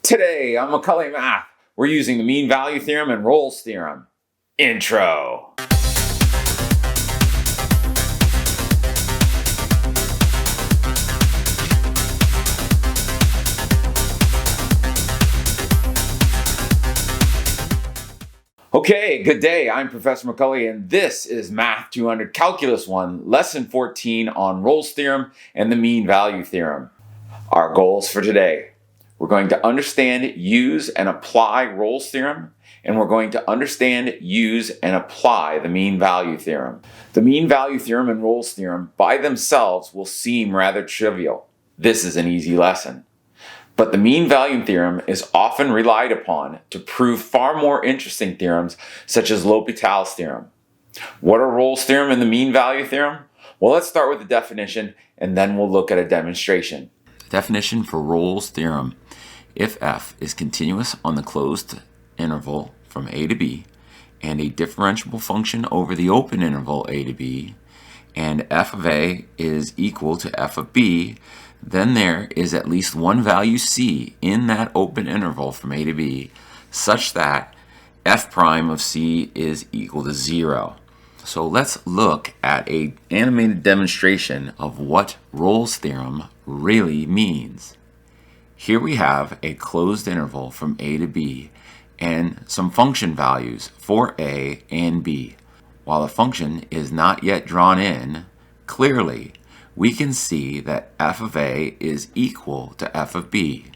Today on Macaulay Math, we're using the mean value theorem and Rolle's theorem. Intro. Okay, good day. I'm Professor Macaulay, and this is Math 200 Calculus 1, Lesson 14 on Rolle's theorem and the mean value theorem. Our goals for today. We're going to understand, use, and apply Rolle's theorem, and we're going to understand, use, and apply the mean value theorem. The mean value theorem and Rolle's theorem by themselves will seem rather trivial. This is an easy lesson. But the mean value theorem is often relied upon to prove far more interesting theorems such as L'Hopital's theorem. What are Rolle's theorem and the mean value theorem? Well, let's start with the definition and then we'll look at a demonstration. Definition for Rolle's theorem. If f is continuous on the closed interval from a to b and a differentiable function over the open interval a to b, and f of a is equal to f of b, then there is at least one value c in that open interval from a to b such that f prime of c is equal to 0. So let's look at an animated demonstration of what Rolle's theorem really means. Here we have a closed interval from a to b and some function values for a and b. While the function is not yet drawn in, clearly we can see that f of a is equal to f of b.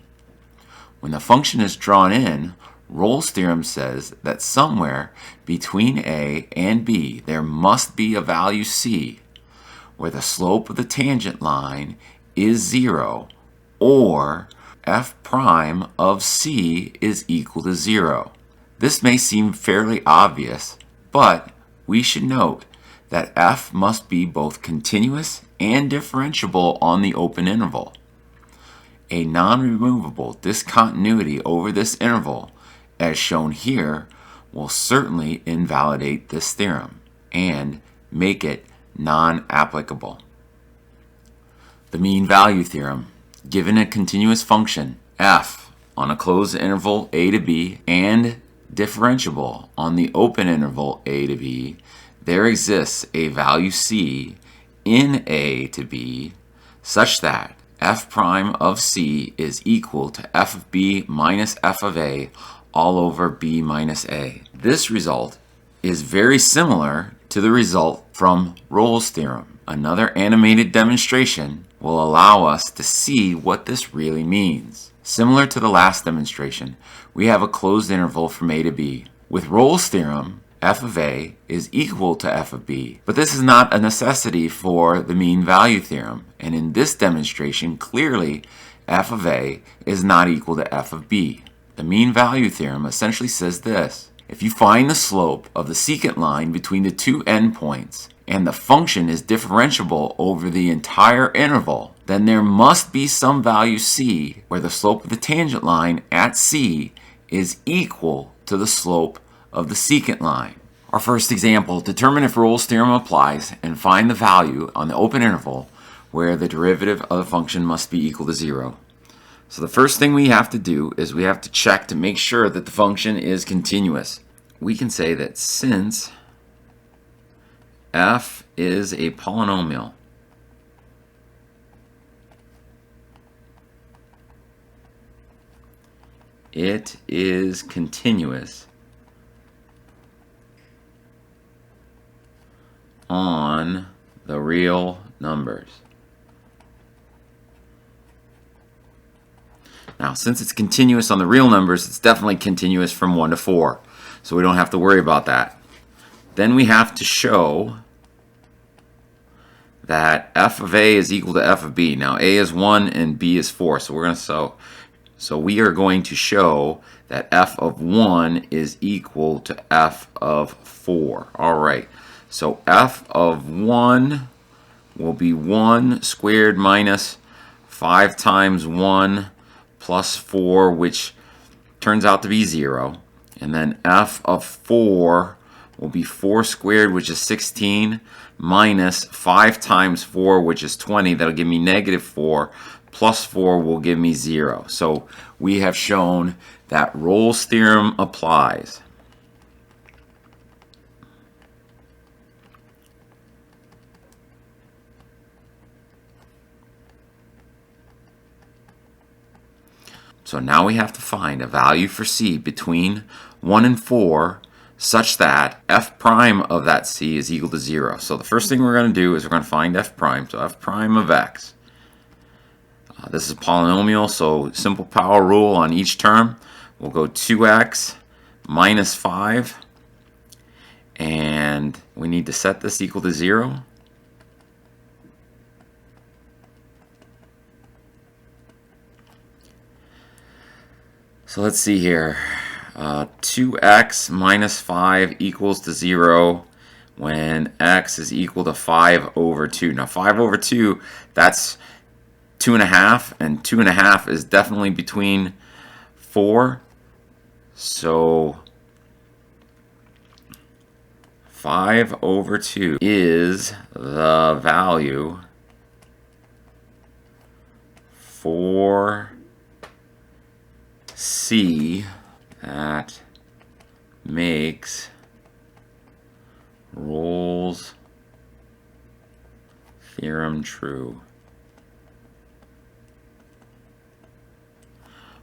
When the function is drawn in, Rolle's theorem says that somewhere between a and b there must be a value c where the slope of the tangent line is 0 or f prime of c is equal to 0. This may seem fairly obvious, but we should note that f must be both continuous and differentiable on the open interval. A non-removable discontinuity over this interval, as shown here, will certainly invalidate this theorem and make it non-applicable. The mean value theorem. Given a continuous function f on a closed interval a to b and differentiable on the open interval a to b, there exists a value c in a to b such that f prime of c is equal to f of b minus f of a all over b minus a. This result is very similar to the result from Rolle's theorem. Another animated demonstration will allow us to see what this really means. Similar to the last demonstration, we have a closed interval from a to b. With Rolle's theorem, f of a is equal to f of b, but this is not a necessity for the mean value theorem, and in this demonstration, clearly f of a is not equal to f of b. The mean value theorem essentially says this: if you find the slope of the secant line between the two endpoints and the function is differentiable over the entire interval, then there must be some value c where the slope of the tangent line at c is equal to the slope of the secant line. Our first example, determine if Rolle's theorem applies and find the value on the open interval where the derivative of the function must be equal to 0. So the first thing we have to do is we have to check to make sure that the function is continuous. We can say that since f is a polynomial, it is continuous on the real numbers. Now, since it's continuous on the real numbers, it's definitely continuous from 1 to 4, so we don't have to worry about that. Then we have to show that f of a is equal to f of b. Now, a is 1 and b is 4, so we are going to show that f of 1 is equal to f of 4. All right, so f of 1 will be 1 squared minus 5 times 1 plus 4, which turns out to be 0. And then f of 4 will be 4 squared, which is 16, minus 5 times 4, which is 20. That'll give me negative 4, plus 4 will give me 0. So we have shown that Rolle's theorem applies. So now we have to find a value for c between 1 and 4 such that f prime of that c is equal to 0. So the first thing we're going to do is we're going to find f prime. So f prime of x. This is a polynomial, so simple power rule on each term. We'll go 2x minus 5. And we need to set this equal to 0. So let's see here. 2x minus 5 equals to 0 when x is equal to 5 over 2. Now 5 over 2, that's 2.5, and 2.5 is definitely between 4. So 5 over 2 is the value for C that makes Rolle's theorem true.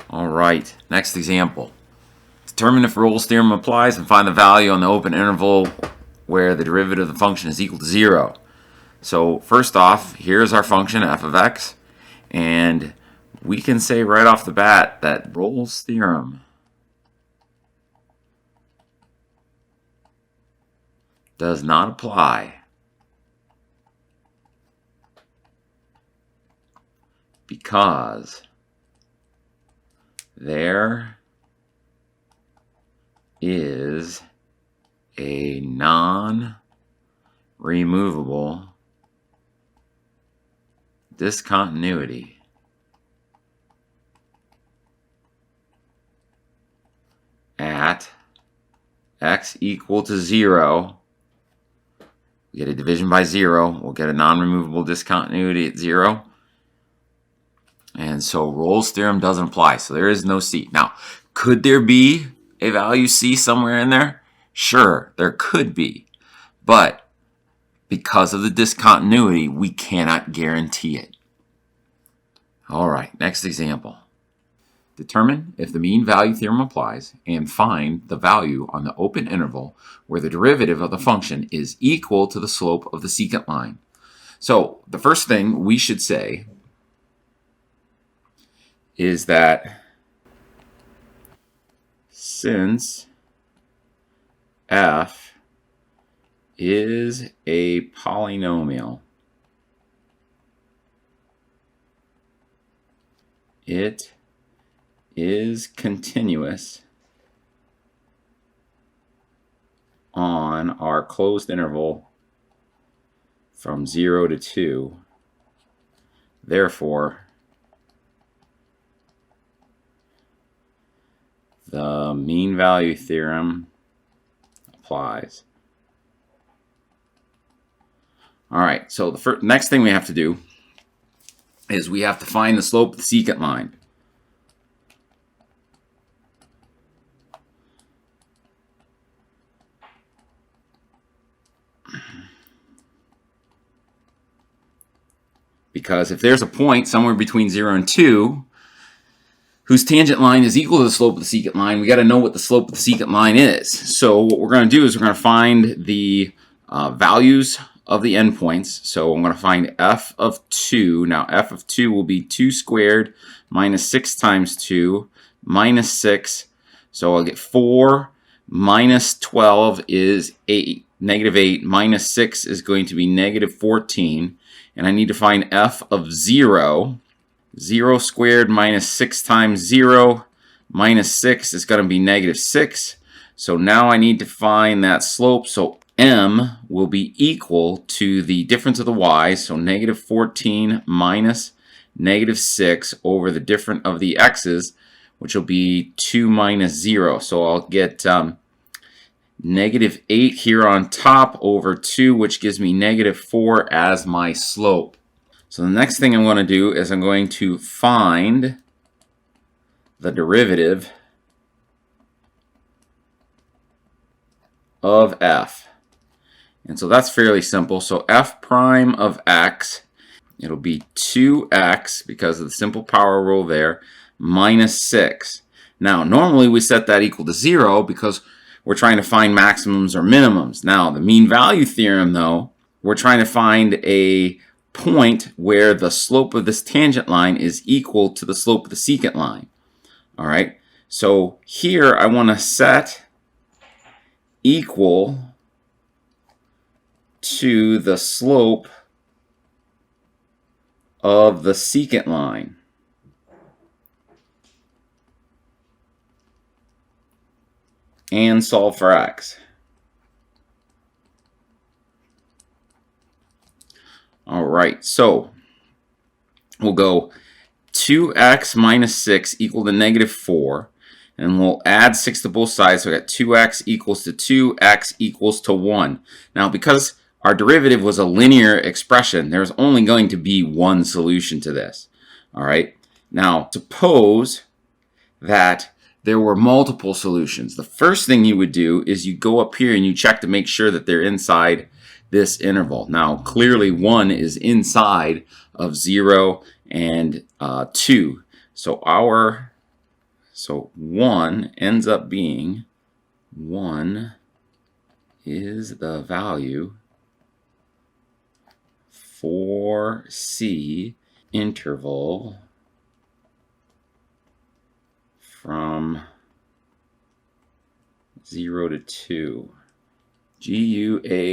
All right, next example. Determine if Rolle's theorem applies and find the value on the open interval where the derivative of the function is equal to 0. So first off, here's our function f of x, and we can say right off the bat that Rolle's theorem does not apply because there is a non-removable discontinuity at x equal to 0. We get a division by 0. We'll get a non-removable discontinuity at 0. And so Rolle's theorem doesn't apply. So there is no c. Now, could there be a value c somewhere in there? Sure, there could be. But because of the discontinuity, we cannot guarantee it. All right, next example. Determine if the mean value theorem applies and find the value on the open interval where the derivative of the function is equal to the slope of the secant line. So the first thing we should say is that since f is a polynomial, it is continuous on our closed interval from 0 to 2. Therefore, the mean value theorem applies. All right, so the next thing we have to do is we have to find the slope of the secant line. Because if there's a point somewhere between 0 and 2 whose tangent line is equal to the slope of the secant line, we got to know what the slope of the secant line is. So what we're going to do is we're going to find the values of the endpoints. So I'm going to find f of 2. Now f of 2 will be 2 squared minus 6 times 2 minus 6. So I'll get 4 minus 12 is 8. Negative 8 minus 6 is going to be negative 14. And I need to find f of 0. 0 squared minus 6 times 0 minus 6 is going to be negative 6. So now I need to find that slope. So m will be equal to the difference of the y's. So negative 14 minus negative 6 over the difference of the x's, which will be 2 minus 0. So I'll get negative 8 here on top over 2, which gives me negative 4 as my slope. So the next thing I'm going to do is I'm going to find the derivative of f. And so that's fairly simple. So f prime of x, it'll be 2x, because of the simple power rule there, minus 6. Now, normally we set that equal to 0 because we're trying to find maximums or minimums. Now, the mean value theorem, though, we're trying to find a point where the slope of this tangent line is equal to the slope of the secant line. All right, so here I want to set equal to the slope of the secant line. And solve for x. All right, so we'll go 2x minus 6 equal to negative 4. And we'll add 6 to both sides. So we got 2x equals to 2, x equals to 1. Now, because our derivative was a linear expression, there's only going to be one solution to this. All right. Now, suppose that there were multiple solutions. The first thing you would do is you go up here and you check to make sure that they're inside this interval. Now, clearly 1 is inside of 0 and 2. So 1 ends up being 1 is the value for C interval from 0 to 2. Guaranteed,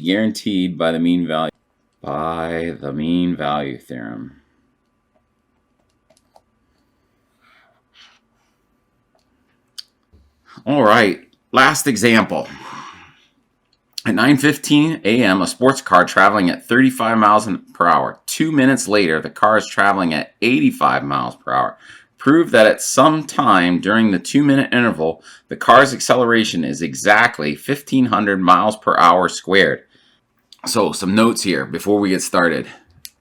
guaranteed by the mean value. By the mean value theorem. All right, last example. At 9:15 a.m., a sports car traveling at 35 miles per hour. 2 minutes later, the car is traveling at 85 miles per hour. Prove that at some time during the 2-minute interval, the car's acceleration is exactly 1,500 miles per hour squared. So, some notes here before we get started.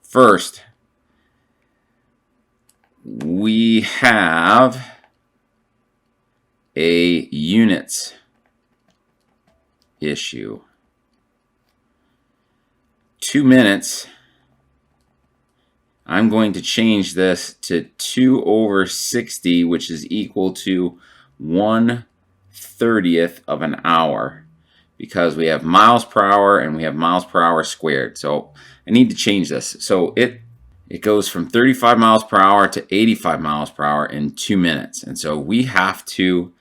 First, we have a units issue. 2 minutes, I'm going to change this to 2 over 60, which is equal to 1/30th of an hour, because we have miles per hour and we have miles per hour squared. So I need to change this. So it goes from 35 miles per hour to 85 miles per hour in 2 minutes. And so we have to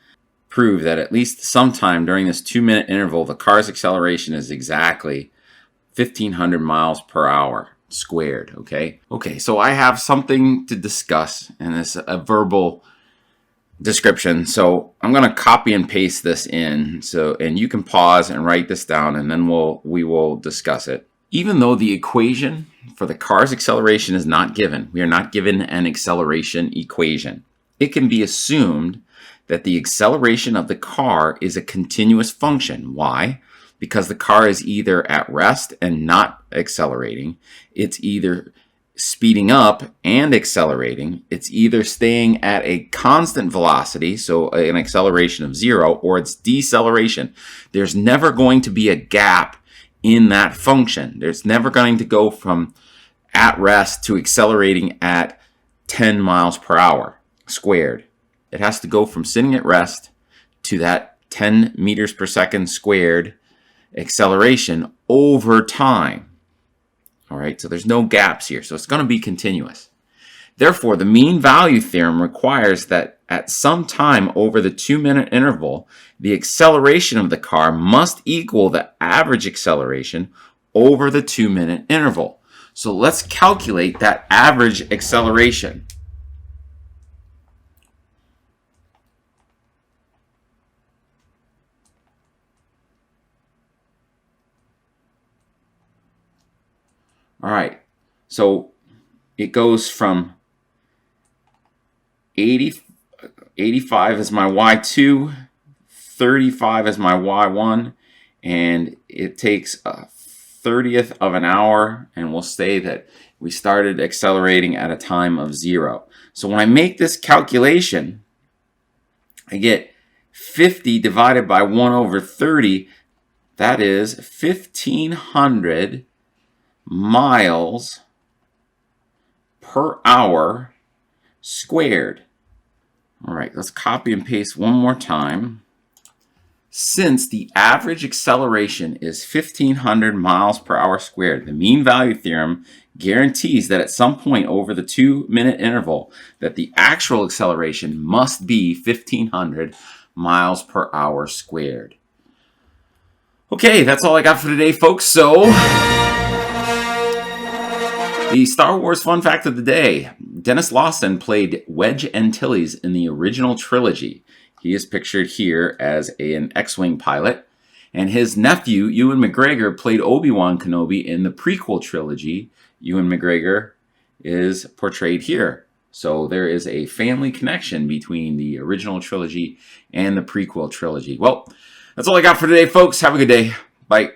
prove that at least sometime during this 2-minute interval, the car's acceleration is exactly 1,500 miles per hour squared. Okay, so I have something to discuss, and it's a verbal description. So I'm going to copy and paste this in. And you can pause and write this down, and then we will discuss it. Even though the equation for the car's acceleration is not given, we are not given an acceleration equation. It can be assumed that the acceleration of the car is a continuous function. Why? Because the car is either at rest and not accelerating, it's either speeding up and accelerating, it's either staying at a constant velocity, so an acceleration of 0, or it's deceleration. There's never going to be a gap in that function. There's never going to go from at rest to accelerating at 10 miles per hour squared. It has to go from sitting at rest to that 10 meters per second squared acceleration over time. All right, so there's no gaps here, so it's going to be continuous. Therefore, the mean value theorem requires that at some time over the 2-minute interval, the acceleration of the car must equal the average acceleration over the 2-minute interval. So let's calculate that average acceleration. All right, so it goes from 85 as my y2, 35 as my y1, and it takes 1/30th of an hour, and we'll say that we started accelerating at a time of 0. So when I make this calculation, I get 50 divided by 1/30. That is 1,500 miles per hour squared. All right, let's copy and paste one more time. Since the average acceleration is 1,500 miles per hour squared, the mean value theorem guarantees that at some point over the 2-minute interval that the actual acceleration must be 1,500 miles per hour squared. Okay, that's all I got for today, folks. So, the Star Wars fun fact of the day. Dennis Lawson played Wedge Antilles in the original trilogy. He is pictured here as an X-Wing pilot. And his nephew, Ewan McGregor, played Obi-Wan Kenobi in the prequel trilogy. Ewan McGregor is portrayed here. So there is a family connection between the original trilogy and the prequel trilogy. Well, that's all I got for today, folks. Have a good day. Bye.